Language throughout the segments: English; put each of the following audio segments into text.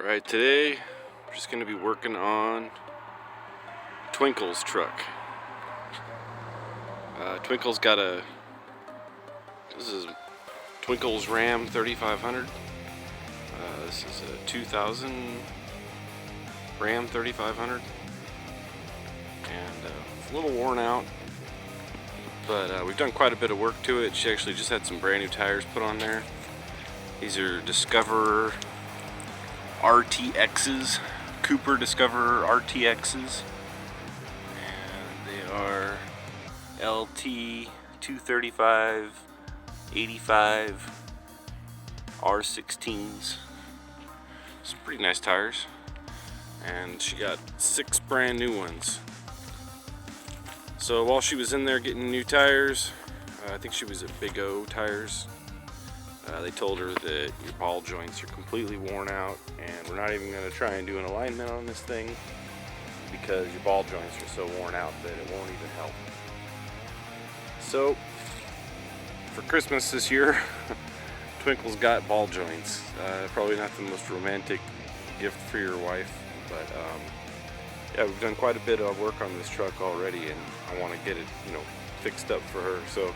Alright, today we're just going to be working on Twinkles' truck. Twinkles got this is Twinkles Ram 3500. This is a 2000 Ram 3500. And it's a little worn out, but we've done quite a bit of work to it. She actually just had some brand new tires put on there. These are Discoverer RTXs, Cooper Discoverer RTXs, and they are LT 235 85 R16s. Some pretty nice tires, and she got 6 brand new ones. So while she was in there getting new tires, I think she was at Big O Tires. They told her that your ball joints are completely worn out, and we're not even going to try and do an alignment on this thing because your ball joints are so worn out that it won't even help. So for Christmas this year, Twinkles got ball joints. Probably not the most romantic gift for your wife, but yeah, we've done quite a bit of work on this truck already, and I want to get it, fixed up for her. So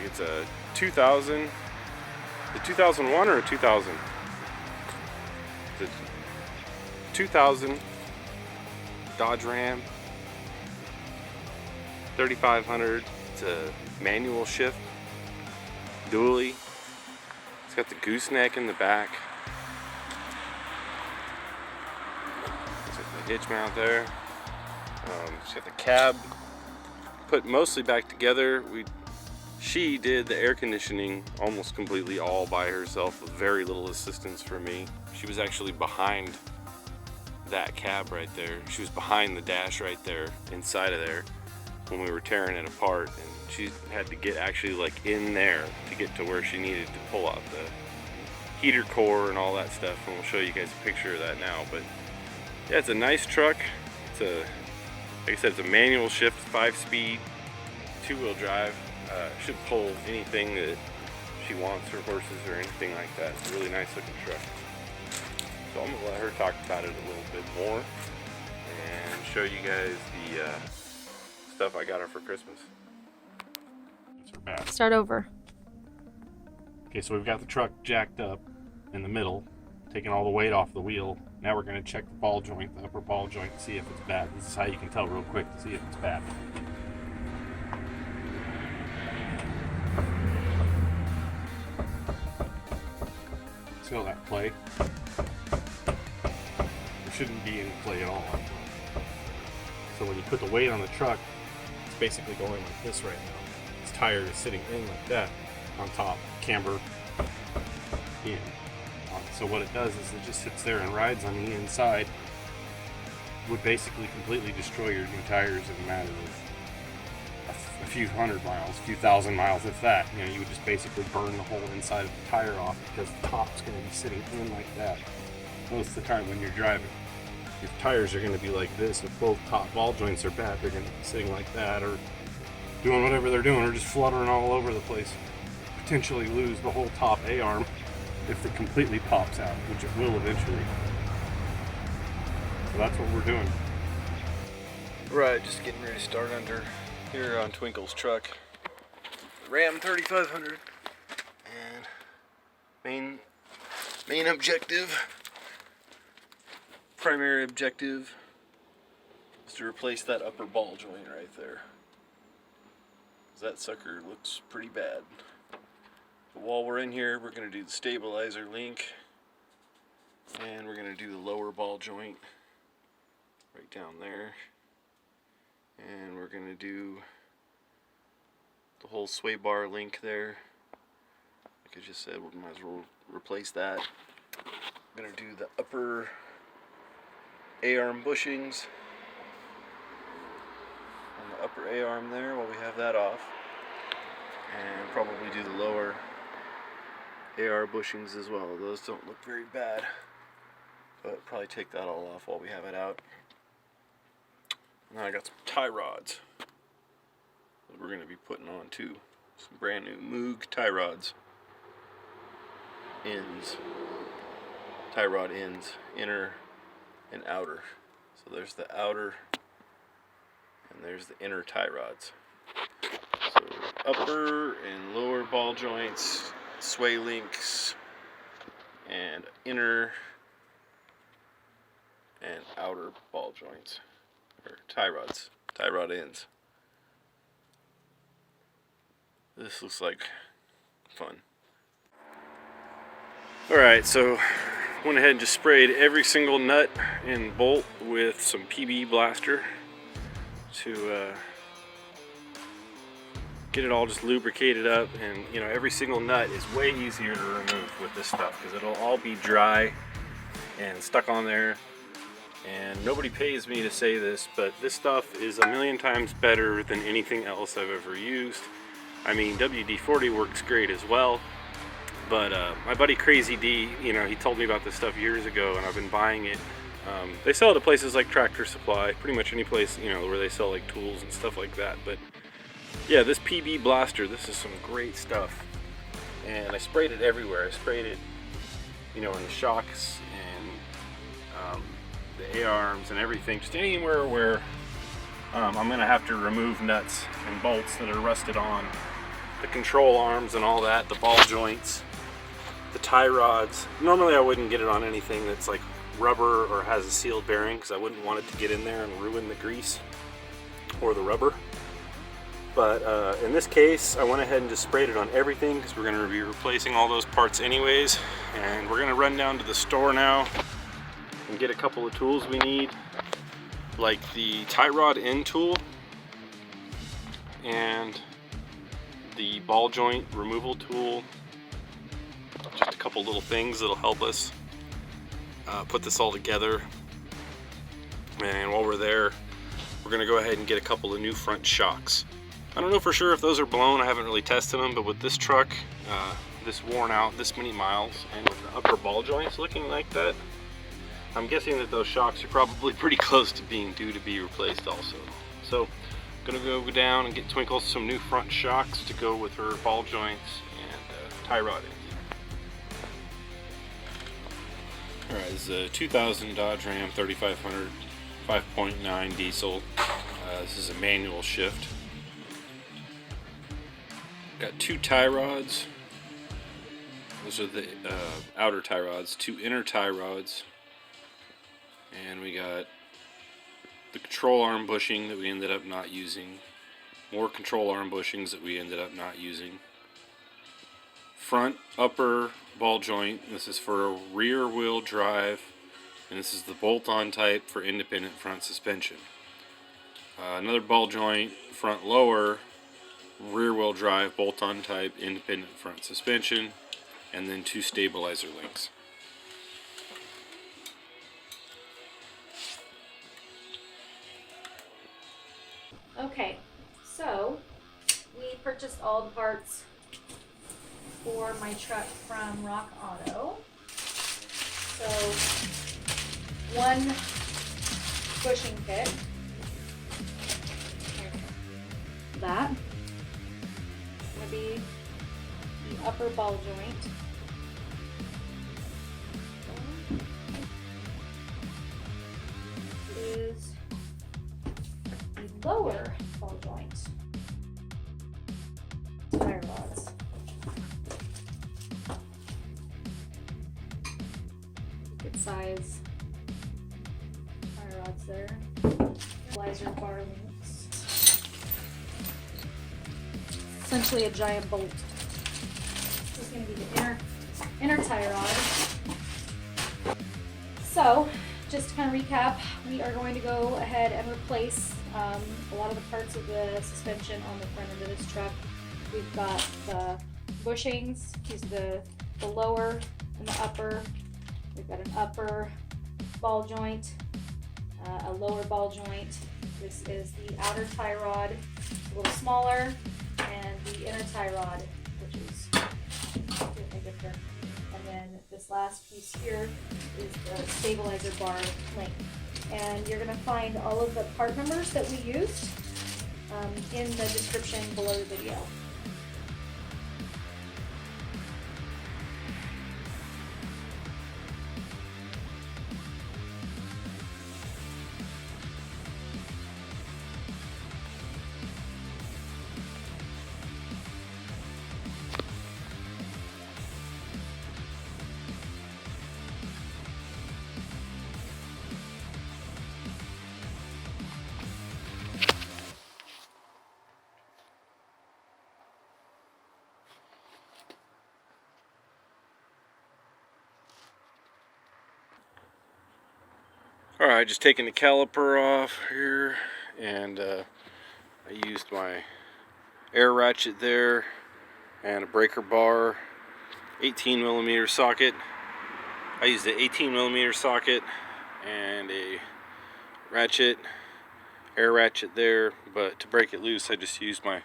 it's a 2000. The 2001 or a 2000? The 2000 Dodge Ram 3500. It's a manual shift, dually. It's got the gooseneck in the back. It's got the hitch mount there. It's got the cab put mostly back together. She did the air conditioning almost completely all by herself with very little assistance from me. She was actually behind that cab right there. She was behind the dash right there, inside of there, when we were tearing it apart. And she had to get actually like in there to get to where she needed to pull out the heater core and all that stuff. And we'll show you guys a picture of that now. But yeah, it's a nice truck. It's like I said, it's a manual shift, 5-speed, 2-wheel drive. Should pull anything that she wants, or horses or anything like that. It's a really nice looking truck. So I'm gonna let her talk about it a little bit more and show you guys the stuff I got her for Christmas. Start over. Okay, so we've got the truck jacked up in the middle, taking all the weight off the wheel. Now we're gonna check the ball joint, the upper ball joint, to see if it's bad. This is how you can tell real quick to see if it's bad. See all that play? There shouldn't be any play at all. So when you put the weight on the truck, it's basically going like this right now. This tire is sitting in like that on top, camber in. So what it does is it just sits there and rides on the inside. Would basically completely destroy your new tires in a matter of a few hundred miles, a few thousand miles, if that. You would just basically burn the whole inside of the tire off, because the top's going to be sitting in like that most of the time when you're driving. Your tires are going to be like this. If both top ball joints are bad, they're going to be sitting like that, or doing whatever they're doing, or just fluttering all over the place. Potentially lose the whole top A-arm if it completely pops out, which it will eventually. So that's what we're doing. Right, just getting ready to start under here on Twinkles' truck, Ram 3500, and main objective, primary objective, is to replace that upper ball joint right there, because that sucker looks pretty bad. But while we're in here, we're going to do the stabilizer link, and we're going to do the lower ball joint right down there. And we're going to do the whole sway bar link there. Like I just said, we might as well replace that. I'm going to do the upper A-arm bushings on the upper A-arm there while we have that off. And probably do the lower AR bushings as well. Those don't look very bad, but probably take that all off while we have it out. And then I got some tie rods that we're going to be putting on too. Some brand new Moog tie rods. Ends. tie rod ends, inner and outer. So there's the outer and there's the inner tie rods. So upper and lower ball joints, sway links, and inner and outer ball joints, or tie rods, tie rod ends. This looks like fun. Alright, so went ahead and just sprayed every single nut and bolt with some PB Blaster to get it all just lubricated up. And you know, every single nut is way easier to remove with this stuff because it'll all be dry and stuck on there. And nobody pays me to say this, but this stuff is a million times better than anything else I've ever used. I mean, WD-40 works great as well, but my buddy Crazy D, you know, he told me about this stuff years ago, and I've been buying it. They sell it at places like Tractor Supply, pretty much any place, you know, where they sell like tools and stuff like that. But yeah, this PB Blaster, this is some great stuff, and I sprayed it everywhere. I sprayed it, you know, in the shocks and the A-arms and everything, just anywhere where I'm gonna have to remove nuts and bolts that are rusted on, the control arms and all that, the ball joints, the tie rods. Normally I wouldn't get it on anything that's like rubber or has a sealed bearing because I wouldn't want it to get in there and ruin the grease or the rubber. But in this case, I went ahead and just sprayed it on everything because we're going to be replacing all those parts anyways. And we're going to run down to the store now and get a couple of tools we need, like the tie rod end tool and the ball joint removal tool. Just a couple little things that'll help us put this all together. And while we're there, we're going to go ahead and get a couple of new front shocks. I don't know for sure if those are blown, I haven't really tested them, but with this truck, this worn out, this many miles, and with the upper ball joints looking like that, I'm guessing that those shocks are probably pretty close to being due to be replaced also. So, I'm gonna go down and get Twinkles some new front shocks to go with her ball joints and tie rod ends. Alright, this is a 2000 Dodge Ram 3500 5.9 diesel. This is a manual shift. Got two tie rods. Those are the outer tie rods, two inner tie rods, and we got the control arm bushing that we ended up not using, more control arm bushings that we ended up not using, front upper ball joint. This is for a rear wheel drive, and this is the bolt-on type for independent front suspension. Another ball joint, front lower, rear wheel drive, bolt-on type, independent front suspension, and then two stabilizer links. Okay, so we purchased all the parts for my truck from Rock Auto. So one bushing kit, that going to be the upper ball joint. Is the lower ball joint. Tire rods. Good size tire rods there. Stabilizer bar links. Essentially a giant bolt. This is going to be the inner tie rod. So, just to kind of recap, we are going to go ahead and replace a lot of the parts of the suspension on the front end of this truck. We've got the bushings, these are the lower and the upper. We've got an upper ball joint, a lower ball joint. This is the outer tie rod, a little smaller, and the inner tie rod, which is different. And then this last piece here is the stabilizer bar link. And you're going to find all of the part numbers that we used in the description below the video. Alright, just taking the caliper off here, and I used my air ratchet there and a breaker bar, 18mm socket. I used an 18mm socket and a ratchet, air ratchet there, but to break it loose I just used my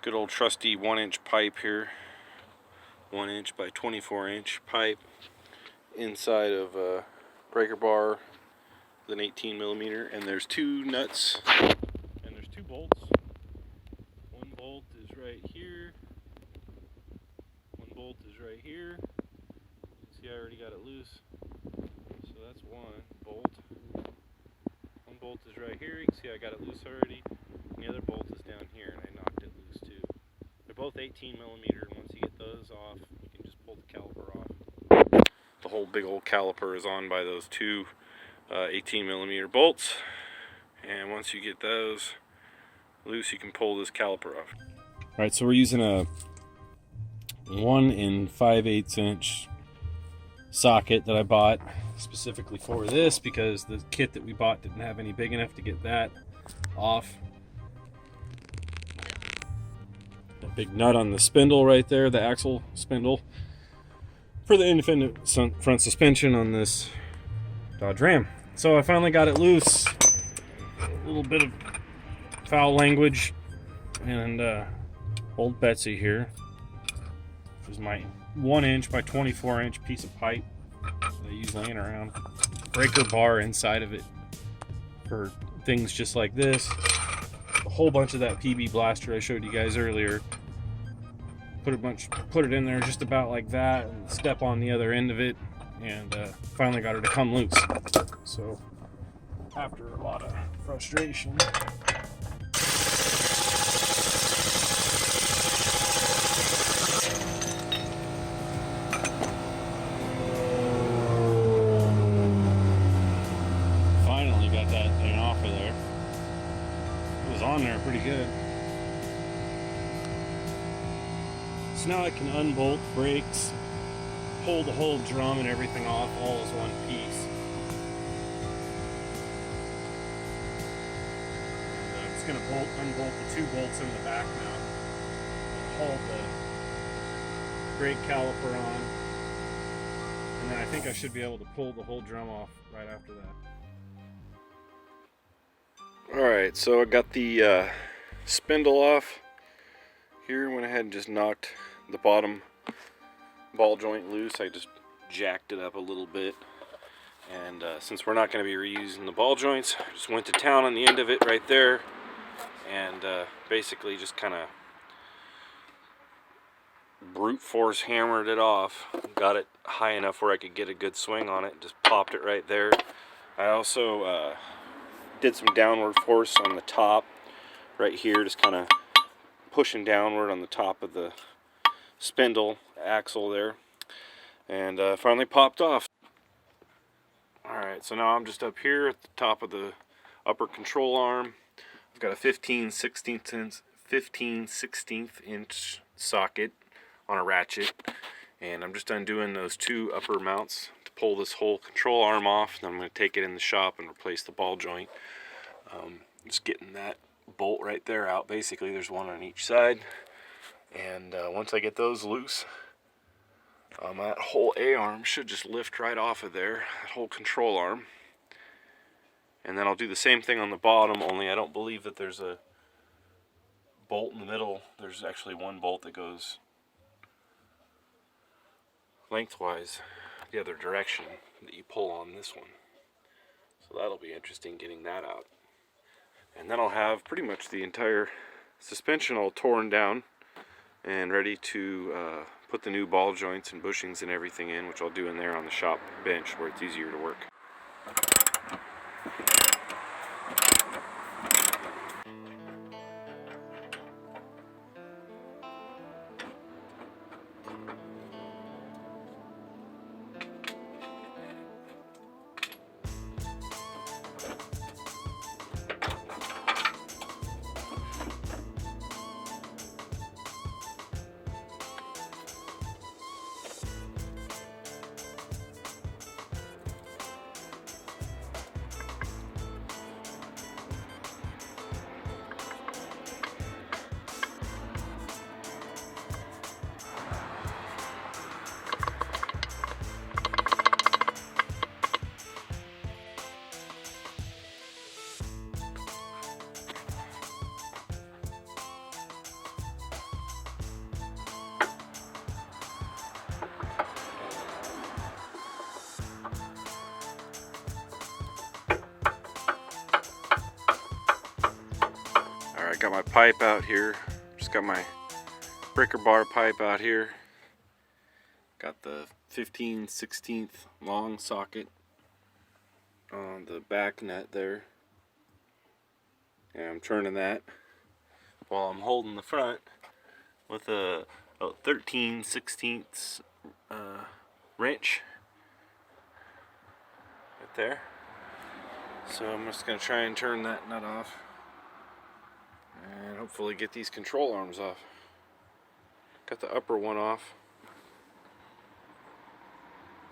good old trusty 1-inch pipe here, 1-inch by 24-inch pipe inside of a breaker bar with an 18mm, and there's 2 nuts and there's 2 bolts. One bolt is right here, one bolt is right here. You can see I already got it loose, so that's one bolt. One bolt is right here, you can see I got it loose already, and the other bolt is down here, and I knocked it loose too. They're both 18mm, and once you get those off, you can just pull the caliper off. The whole big old caliper is on by those 2 18mm bolts, and once you get those loose, you can pull this caliper off. Alright, so we're using a 1 5/8 inch socket that I bought specifically for this because the kit that we bought didn't have any big enough to get that off. A big nut on the spindle right there, the axle spindle for the independent front suspension on this Dodge Ram. So I finally got it loose. A little bit of foul language, and old Betsy here, which is my 1-inch by 24-inch piece of pipe that I use laying around. Breaker bar inside of it for things just like this. A whole bunch of that PB blaster I showed you guys earlier. Put it in there just about like that, and step on the other end of it, and finally got her to come loose. So after a lot of frustration, finally got that thing off of there. It was on there pretty good. So now I can unbolt brakes, pull the whole drum and everything off all as one piece. And I'm just going to unbolt the 2 bolts in the back now and hold the brake caliper on. And then I think I should be able to pull the whole drum off right after that. Alright, so I got the spindle off here. Went ahead and just knocked the bottom ball joint loose. I just jacked it up a little bit, and since we're not going to be reusing the ball joints, I just went to town on the end of it right there, and basically just kind of brute force hammered it off. Got it high enough where I could get a good swing on it, just popped it right there. I also did some downward force on the top right here, just kind of pushing downward on the top of the spindle axle there, and finally popped off. Alright, so now I'm just up here at the top of the upper control arm. I've got a 15/16 inch socket on a ratchet, and I'm just undoing those 2 upper mounts to pull this whole control arm off. Then I'm going to take it in the shop and replace the ball joint. Just getting that bolt right there out. Basically there's one on each side, and once I get those loose, that whole A-arm should just lift right off of there, that whole control arm. And then I'll do the same thing on the bottom, only I don't believe that there's a bolt in the middle. There's actually one bolt that goes lengthwise the other direction that you pull on this one. So that'll be interesting getting that out. And then I'll have pretty much the entire suspension all torn down and ready to put the new ball joints and bushings and everything in, which I'll do in there on the shop bench where it's easier to work. Got my pipe out here. Just got my breaker bar pipe out here. Got the 15/16 long socket on the back nut there. And I'm turning that while I'm holding the front with a 13/16 wrench right there. So I'm just going to try and turn that nut off and hopefully get these control arms off. Got the upper one off.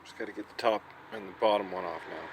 Just got to get the top and the bottom one off now.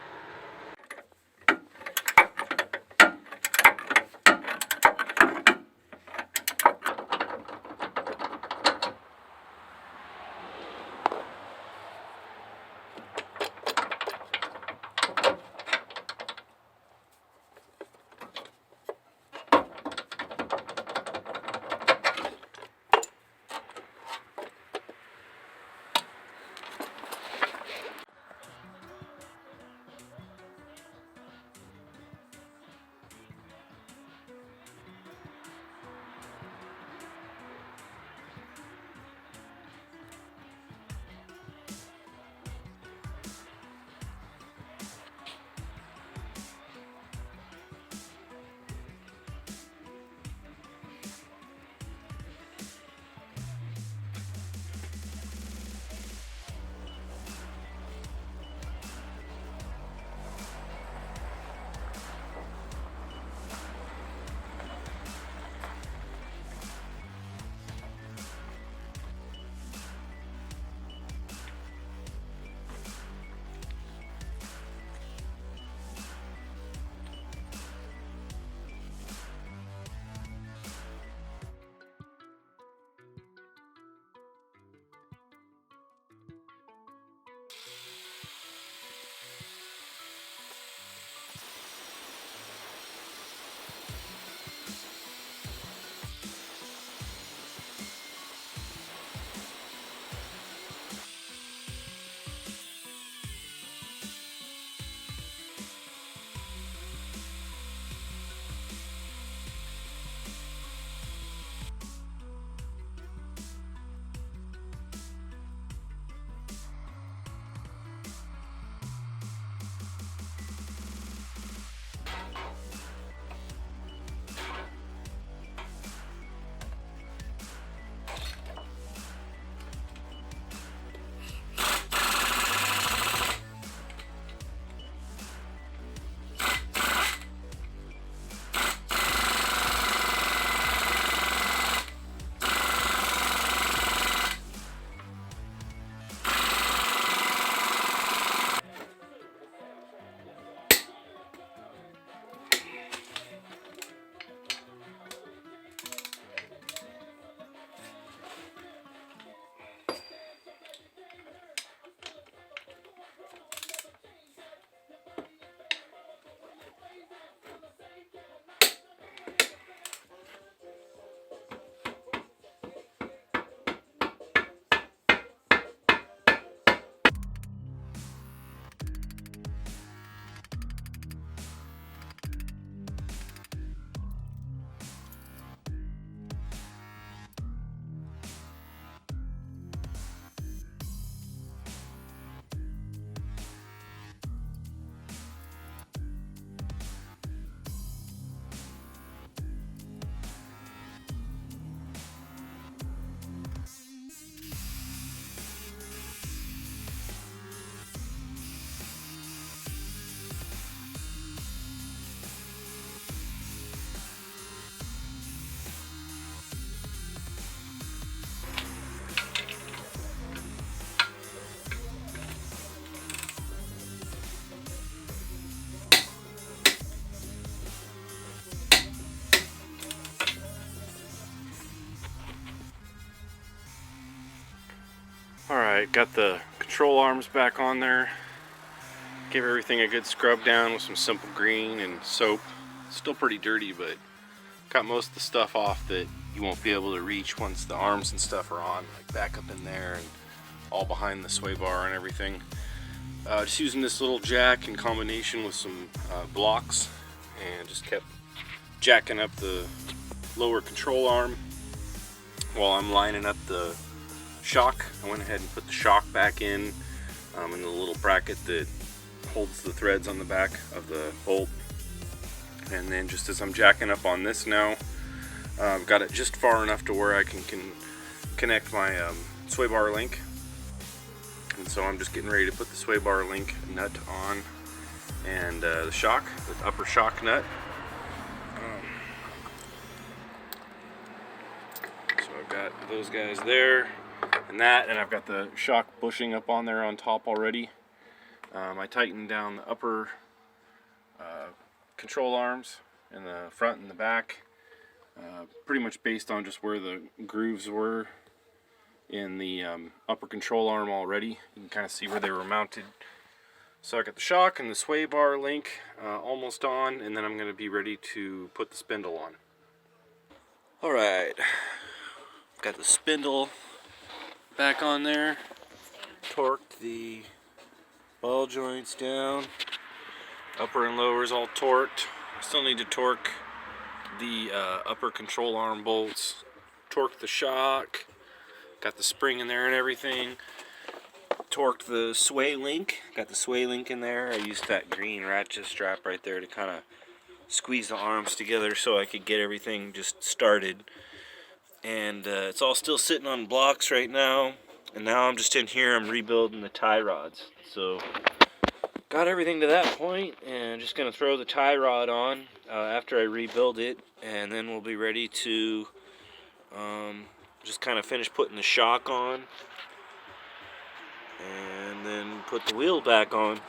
Alright, got the control arms back on there. Give everything a good scrub down with some simple green and soap. Still pretty dirty, but got most of the stuff off that you won't be able to reach once the arms and stuff are on, like back up in there and all behind the sway bar and everything. Just using this little jack in combination with some blocks, and just kept jacking up the lower control arm while I'm lining up the shock. I went ahead and put the shock back in the little bracket that holds the threads on the back of the bolt. And then just as I'm jacking up on this now, I've got it just far enough to where I can connect my sway bar link. And so I'm just getting ready to put the sway bar link nut on, and the shock, the upper shock nut. So I've got those guys there, and I've got the shock bushing up on there on top already. I tightened down the upper control arms in the front and the back, pretty much based on just where the grooves were in the upper control arm already. You can kind of see where they were mounted. So I got the shock and the sway bar link almost on, and then I'm going to be ready to put the spindle on. Alright, got the spindle back on there, torqued the ball joints down, upper and lower is all torqued. I still need to torque the upper control arm bolts, torque the shock, got the spring in there and everything, torqued the sway link, got the sway link in there. I used that green ratchet strap right there to kind of squeeze the arms together so I could get everything just started. And it's all still sitting on blocks right now, and now I'm just in here, I'm rebuilding the tie rods. So got everything to that point, and just going to throw the tie rod on after I rebuild it, and then we'll be ready to just kind of finish putting the shock on, and then put the wheel back on.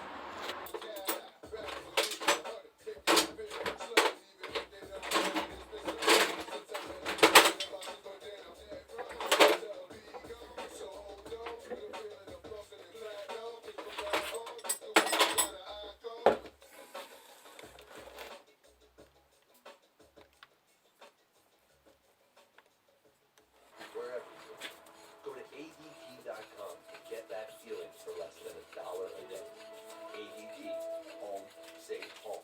Go to ADT.com to get that feeling for less than $1 a day. ADT, home, safe home.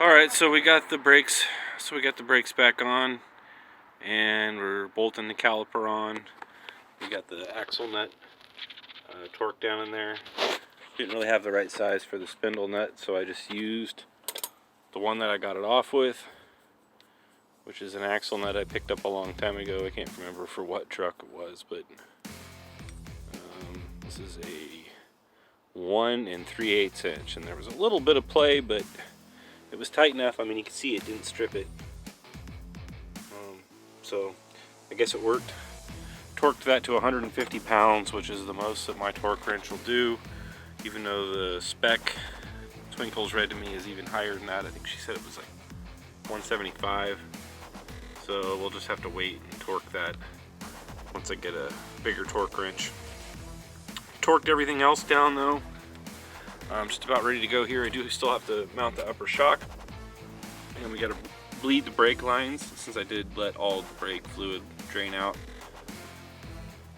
Alright, so we got the brakes back on, and we're bolting the caliper on. We got the axle nut torqued down in there. Didn't really have the right size for the spindle nut, so I just used the one that I got it off with, which is an axle nut I picked up a long time ago. I can't remember for what truck it was, but this is a 1 3/8 inch, and there was a little bit of play, but it was tight enough. I mean, you can see it didn't strip it. So I guess it worked. Torqued that to 150 pounds, which is the most that my torque wrench will do, even though the spec Twinkles read to me is even higher than that. I think she said it was like 175. So we'll just have to wait and torque that once I get a bigger torque wrench. Torqued everything else down though. I'm just about ready to go here. I do still have to mount the upper shock, and we got to bleed the brake lines since I did let all the brake fluid drain out.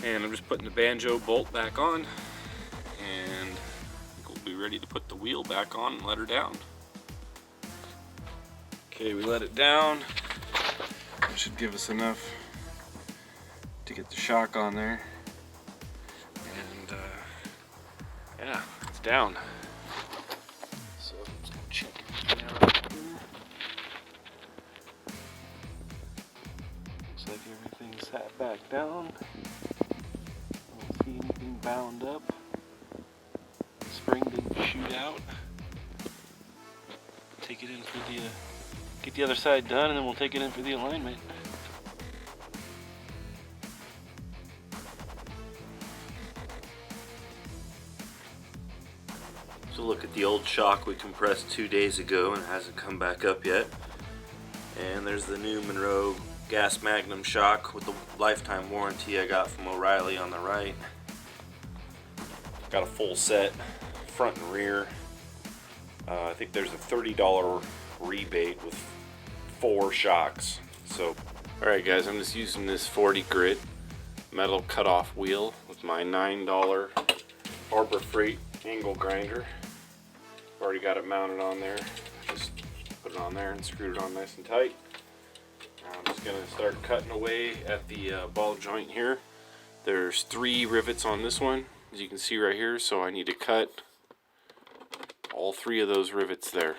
And I'm just putting the banjo bolt back on, and we'll be ready to put the wheel back on and let her down. Okay, we let it down. That should give us enough to get the shock on there. And yeah, it's down. So let's go check it out here. Looks like everything's sat back down. I don't see anything bound up. The spring didn't shoot out. Take it in for the get the other side done, and then we'll take it in for the alignment. So look at the old shock we compressed 2 days ago, and it hasn't come back up yet. And there's the new Monroe Gas Magnum shock with the lifetime warranty I got from O'Reilly on the right. Got a full set, front and rear. I think there's a $30 rebate with 4 shocks. So, alright guys, I'm just using this 40 grit metal cutoff wheel with my $9 Harbor Freight angle grinder. Already got it mounted on there. Just put it on there and screwed it on nice and tight. Now I'm just going to start cutting away at the ball joint here. There's 3 rivets on this one, as you can see right here, so I need to cut all 3 of those rivets there.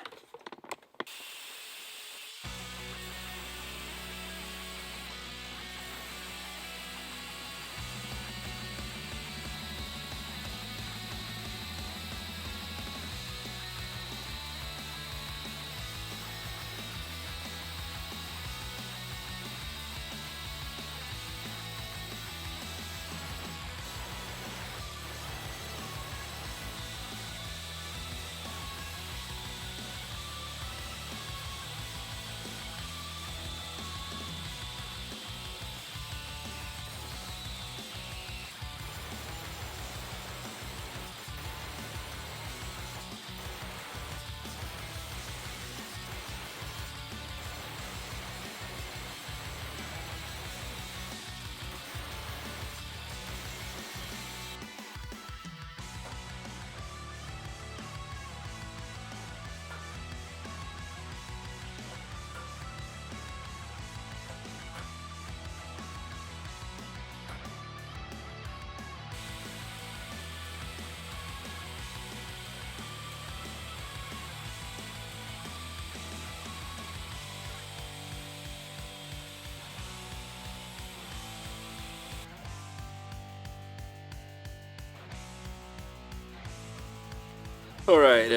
Alright,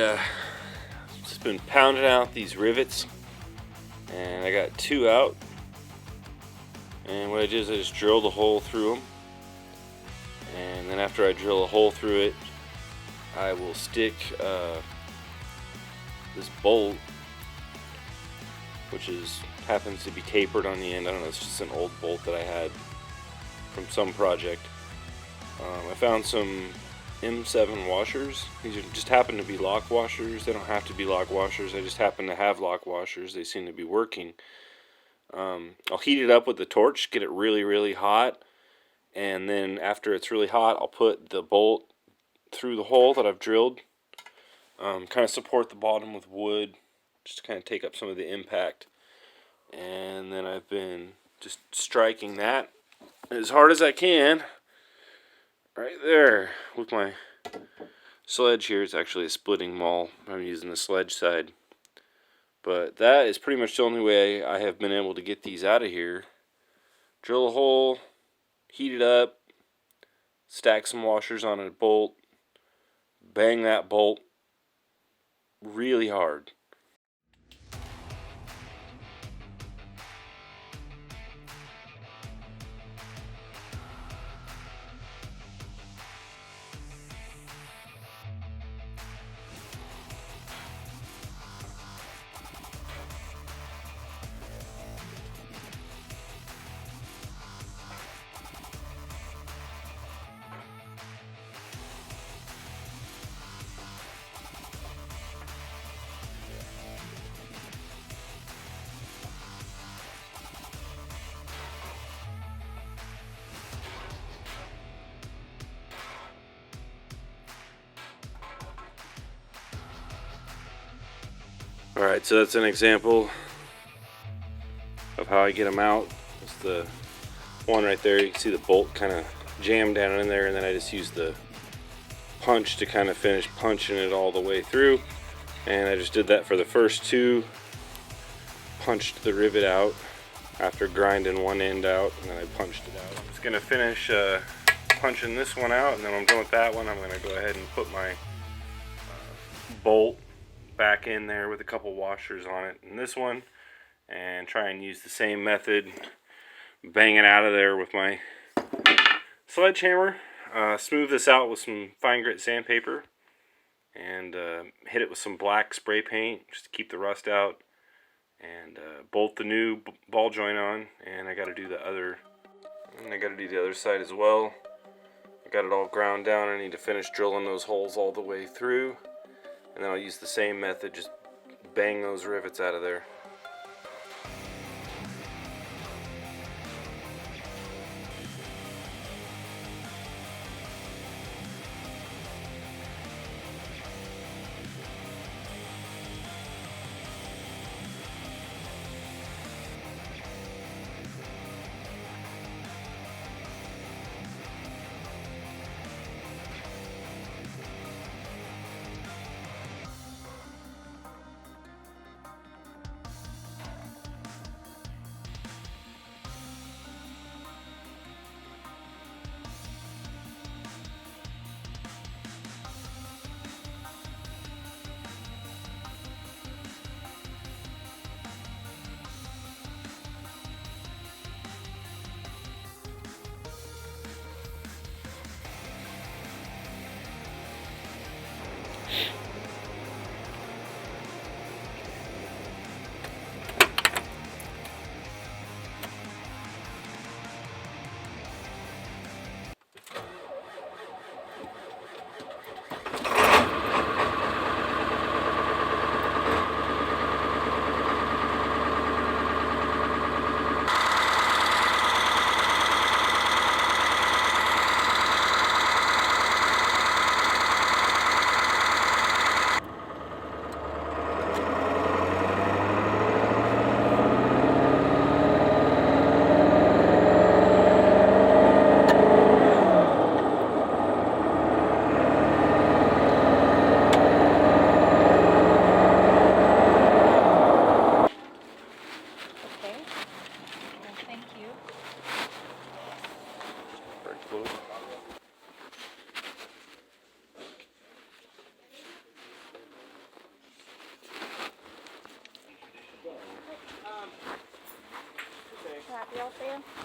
just been pounding out these rivets, and I got 2 out, and what I did is I just drilled a hole through them, and then after I drill a hole through it, I will stick this bolt, which happens to be tapered on the end. I don't know, it's just an old bolt that I had from some project. I found some M7 washers. These just happen to be lock washers. They don't have to be lock washers. I just happen to have lock washers. They seem to be working. I'll heat it up with the torch, get it really, really hot, and then after it's really hot, I'll put the bolt through the hole that I've drilled. Kind of support the bottom with wood, just to kind of take up some of the impact. And then I've been just striking that as hard as I can. Right there with my sledge here. It's actually a splitting maul. I'm using the sledge side. But that is pretty much the only way I have been able to get these out of here. Drill a hole, heat it up, stack some washers on a bolt, bang that bolt really hard. Alright, so that's an example of how I get them out. It's the one right there. You can see the bolt kind of jammed down in there, and then I just use the punch to kind of finish punching it all the way through. And I just did that for the first 2. Punched the rivet out after grinding one end out, and then I punched it out. I'm just going to finish punching this one out, and then when I'm done with that one, I'm going to go ahead and put my bolt back in there with a couple washers on it in this one, and try and use the same method, bang it out of there with my sledgehammer. Smooth this out with some fine grit sandpaper, and hit it with some black spray paint just to keep the rust out, and bolt the new ball joint on. And I got to do the other side as well. I got it all ground down. I need to finish drilling those holes all the way through, and then I'll use the same method, just bang those rivets out of there.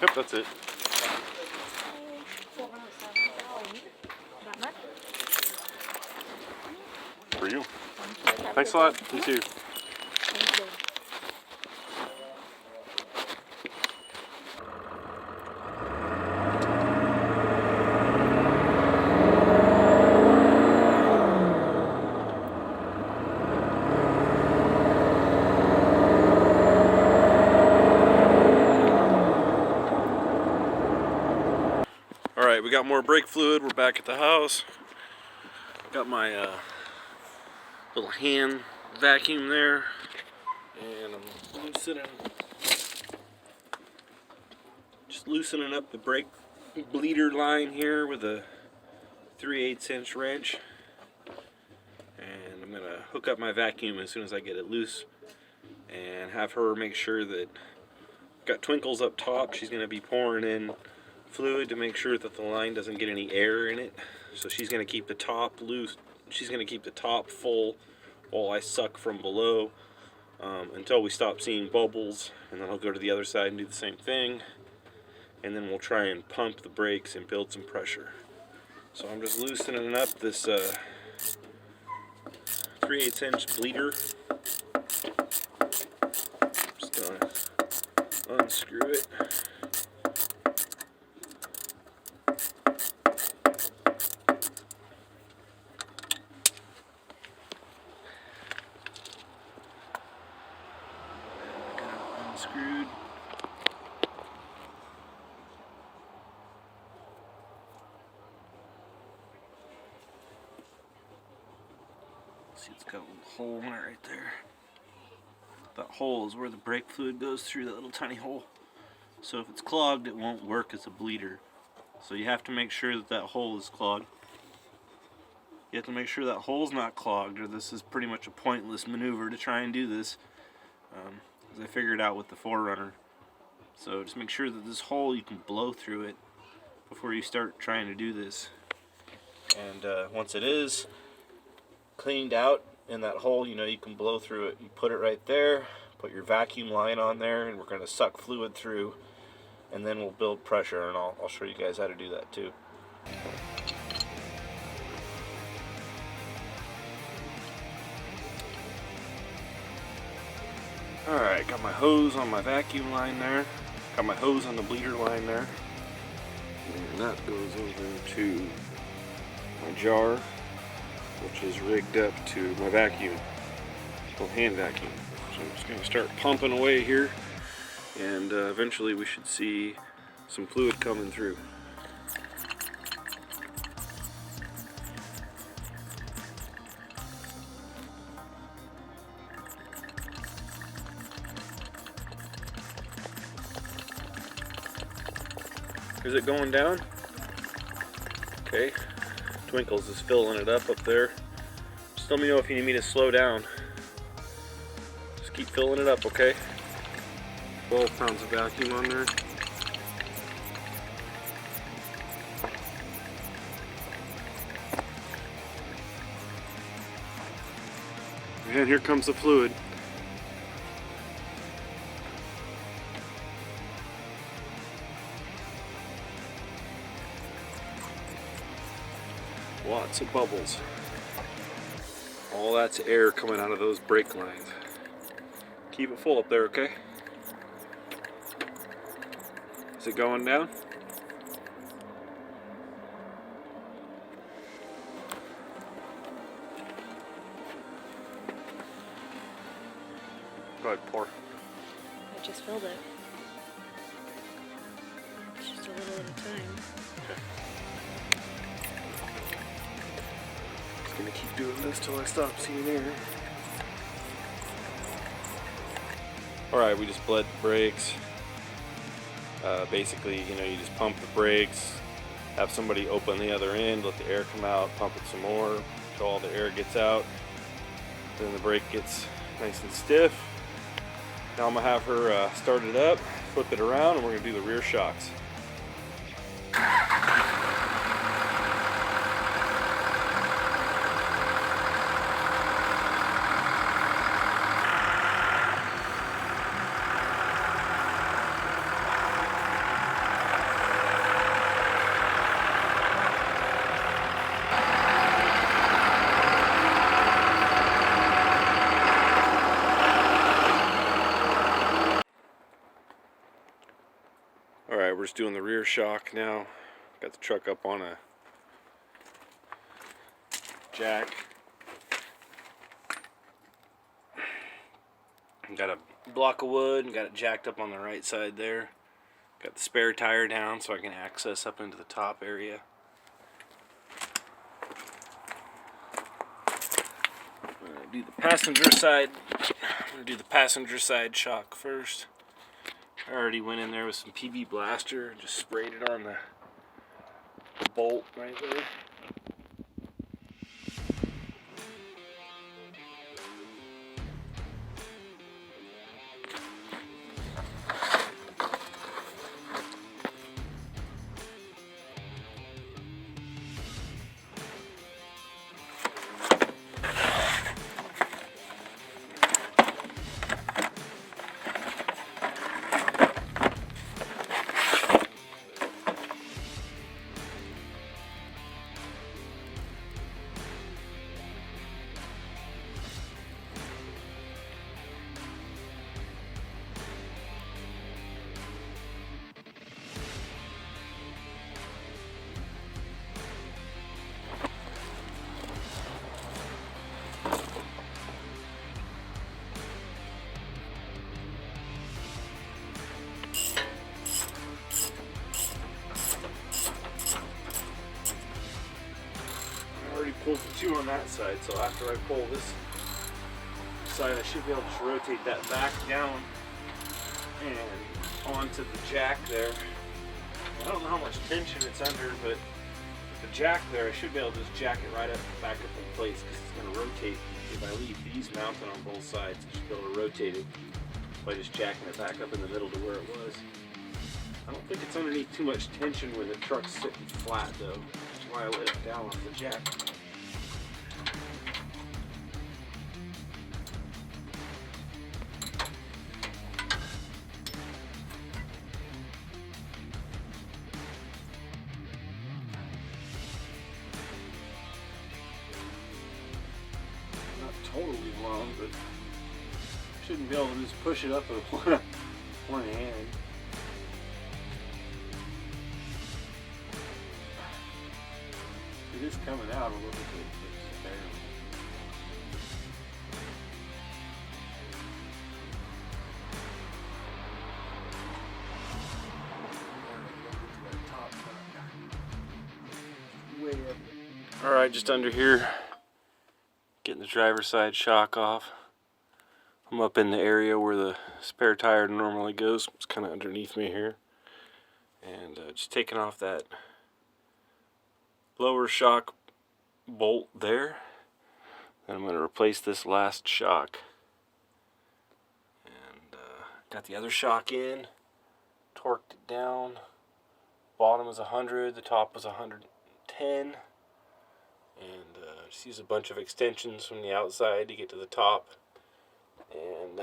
Yep, that's it. For you. Thanks a lot. You too. Alright, we got more brake fluid. We're back at the house. Got my little hand vacuum there, and I'm loosening up the brake bleeder line here with a 3/8" wrench, and I'm gonna hook up my vacuum as soon as I get it loose and have her make sure that got Twinkles up top. She's gonna be pouring in fluid to make sure that the line doesn't get any air in it, so she's gonna keep the top loose. She's going to keep the top full while I suck from below until we stop seeing bubbles, and then I'll go to the other side and do the same thing, and then we'll try and pump the brakes and build some pressure. So I'm just loosening up this 3/8" bleeder. Just going to unscrew it. Screwed. See, it's got a little hole in it right there. That hole is where the brake fluid goes through, that little tiny hole. So if it's clogged, it won't work as a bleeder. So you have to make sure that that hole is clogged. You have to make sure that hole's not clogged, or this is pretty much a pointless maneuver to try and do this. As I figured out with the 4Runner. So just make sure that this hole, you can blow through it before you start trying to do this. And once it is cleaned out in that hole, you know you can blow through it. You put it right there, put your vacuum line on there, and we're going to suck fluid through, and then we'll build pressure, and I'll show you guys how to do that too. Alright, got my hose on my vacuum line there. Got my hose on the bleeder line there. And that goes over to my jar, which is rigged up to my vacuum, little hand vacuum. So I'm just going to start pumping away here, and eventually we should see some fluid coming through. Is it going down? Okay. Twinkles is filling it up there. Just let me know if you need me to slow down. Just keep filling it up, okay? 12 pounds of vacuum on there. And here comes the fluid. Lots of bubbles. All that's air coming out of those brake lines. Keep it full up there, okay? Is it going down? Go ahead, pour. I just filled it. It's just a little at a time. Okay. Just gonna keep doing this till I stop seeing air. Alright, we just bled the brakes. Basically, you know, you just pump the brakes, have somebody open the other end, let the air come out, pump it some more until all the air gets out. Then the brake gets nice and stiff. Now I'm gonna have her start it up, flip it around, and we're gonna do the rear shocks. Alright, we're just doing the rear shock now. Got the truck up on a jack. Got a block of wood and got it jacked up on the right side there. Got the spare tire down so I can access up into the top area. I'm gonna do the passenger side. I'm gonna do the passenger side shock first. I already went in there with some PB Blaster and just sprayed it on the bolt right there. Pulled the two on that side, so after I pull this side I should be able to rotate that back down and onto the jack there. I don't know how much tension it's under, but the jack there I should be able to just jack it right up back up in place because it's going to rotate. If I leave these mounted on both sides, I should be able to rotate it by just jacking it back up in the middle to where it was. I don't think it's underneath too much tension when the truck's sitting flat though. That's why I let it down off the jack. Totally wrong, but shouldn't be able to just push it up with one hand. It is coming out a little bit, just barely. All right, just under here, getting the driver's side shock off. I'm up in the area where the spare tire normally goes. It's kind of underneath me here. And just taking off that lower shock bolt there. Then I'm going to replace this last shock. And got the other shock in, torqued it down. Bottom was 100, the top was 110. And just use a bunch of extensions from the outside to get to the top. And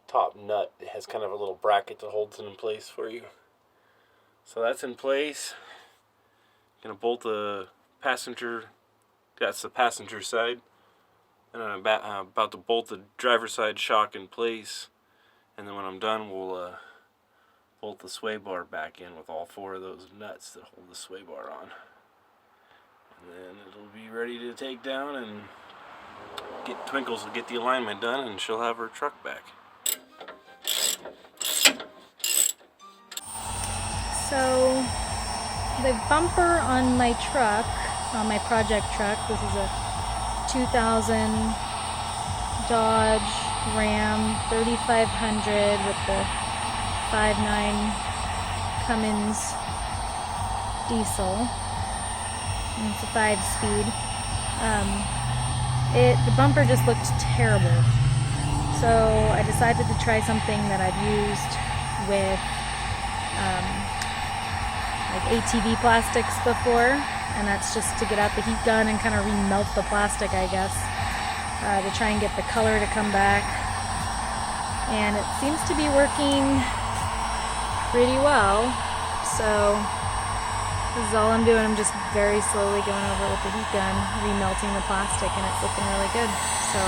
top nut, it has kind of a little bracket that holds it in place for you. So that's in place. Gonna bolt the passenger, that's the passenger side. And I'm about to bolt the driver's side shock in place. And then when I'm done, we'll bolt the sway bar back in with all 4 of those nuts that hold the sway bar on. And then it'll be ready to take down, and get Twinkles will get the alignment done, and she'll have her truck back. So the bumper on my truck, on my project truck, this is a 2000 Dodge Ram 3500 with the 5.9 Cummins diesel. And it's a 5-speed. The bumper just looked terrible. So I decided to try something that I've used with like ATV plastics before, and that's just to get out the heat gun and kind of remelt the plastic, I guess, to try and get the color to come back. And it seems to be working pretty well. So this is all I'm doing. I'm just very slowly going over with the heat gun, remelting the plastic, and it's looking really good. So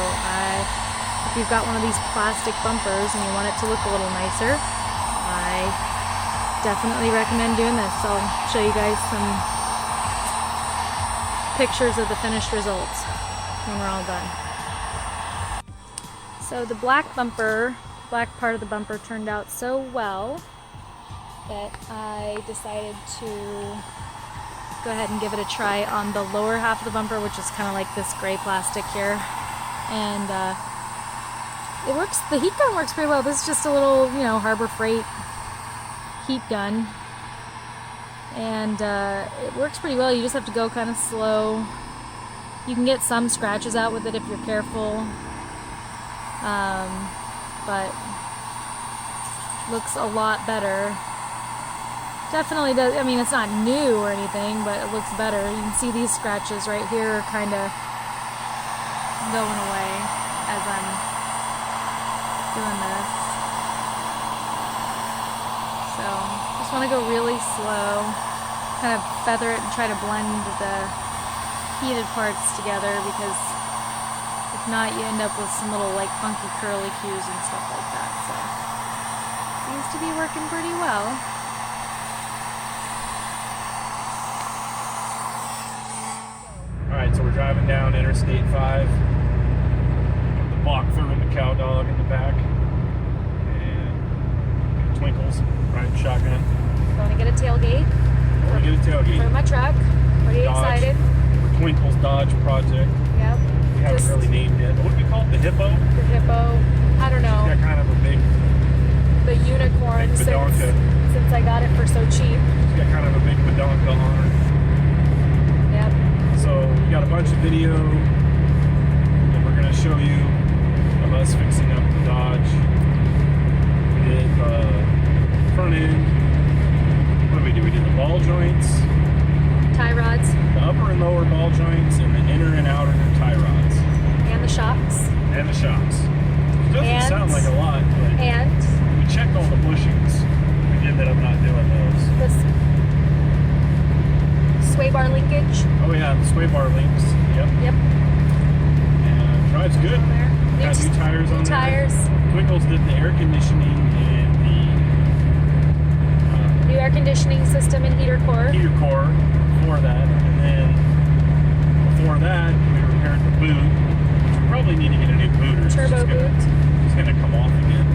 if you've got one of these plastic bumpers and you want it to look a little nicer, I definitely recommend doing this. So I'll show you guys some pictures of the finished results when we're all done. So the black part of the bumper turned out so well that I decided to go ahead and give it a try on the lower half of the bumper, which is kind of like this gray plastic here. And it works, the heat gun works pretty well. This is just a little, Harbor Freight heat gun. And it works pretty well. You just have to go kind of slow. You can get some scratches out with it if you're careful. But looks a lot better. Definitely does. I mean, it's not new or anything, but it looks better. You can see these scratches right here are kind of going away as I'm doing this. So just want to go really slow, kind of feather it and try to blend the heated parts together, because if not, you end up with some little like funky curly cues and stuff like that. So seems to be working pretty well. Alright, so we're driving down Interstate 5. The block throwing the cow dog in the back. And Twinkles riding shotgun. Going to get a tailgate. We're going to get a tailgate. For my truck. Pretty excited. The Twinkles Dodge project. Yep. We haven't really named it. What do we call it? The Hippo? The Hippo. I don't know. She's got kind of a big... The unicorn, big since I got it for so cheap. She's got kind of a big badonka on her. Yep. So we got a bunch of video that we're going to show you of us fixing up the Dodge. We did the front end. What did we do? We did the ball joints, Tie rods. the upper and lower ball joints, and the inner and outer tie rods. And the shocks. And the shocks. It doesn't sound like a lot, but And we checked all the bushings. We ended up not doing those. this sway bar linkage. Oh yeah, the sway bar links. Yep. Yep. And drives good. Got new tires on there. Tires. Twinkles did the air conditioning and New air conditioning system and heater core. the heater core for that. And then before that, we repaired the boot. We probably need to get a new boot. Or it's Turbo just gonna- boot. It's gonna come off again.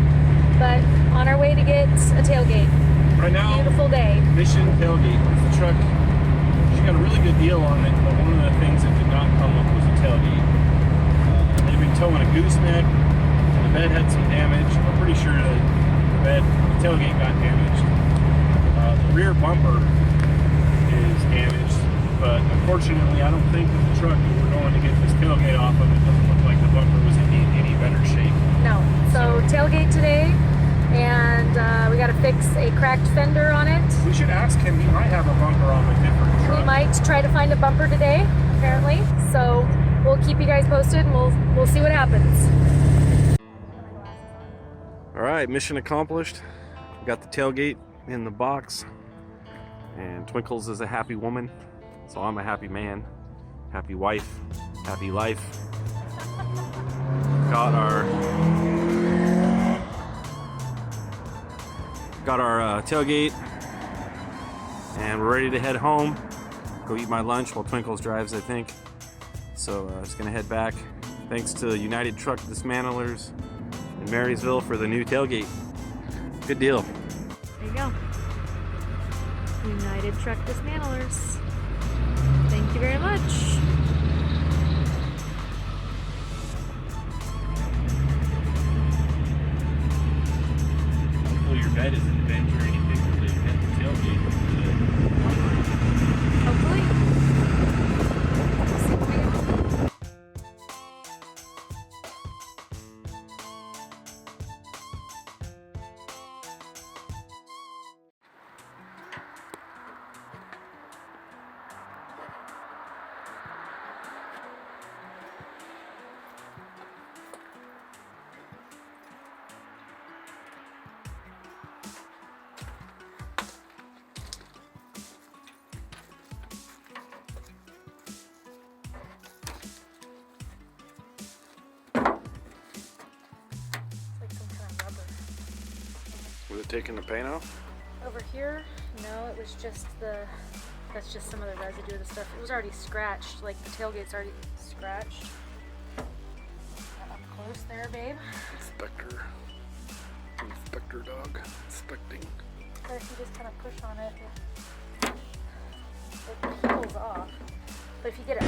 But on our way to get a tailgate. Right now, Beautiful day. Mission tailgate. The truck, she got a really good deal on it, but one of the things it did not come with was a tailgate. They've been towing a gooseneck, and the bed had some damage. I'm pretty sure that the tailgate got damaged. The rear bumper is damaged, but unfortunately, I don't think that the truck that we're going to get this tailgate off of, it doesn't look like the bumper was in any better shape. No. So tailgate today, and we got to fix a cracked fender on it. We should ask him. He might have a bumper on a different truck. We might try to find a bumper today, apparently. So we'll keep you guys posted, and we'll see what happens. All right, mission accomplished. We got the tailgate in the box, and Twinkles is a happy woman, so I'm a happy man, happy wife, happy life. Got our tailgate, and we're ready to head home. Go eat my lunch while Twinkles drives, I think. So just gonna head back. Thanks to United Truck Dismantlers in Marysville for the new tailgate. Good deal. There you go. United Truck Dismantlers. Thank you very much. Hopefully your bed isn't bent or anything when you hit the tailgate. Hopefully. Like some kind of rubber. Was it taking the paint off? Over here, no, it was just that's just some of the residue of the stuff. It was already scratched, like the tailgate's already scratched. Up close there, babe. Inspector dog, inspecting. Or if you just kind of push on it, it peels off. But if you get it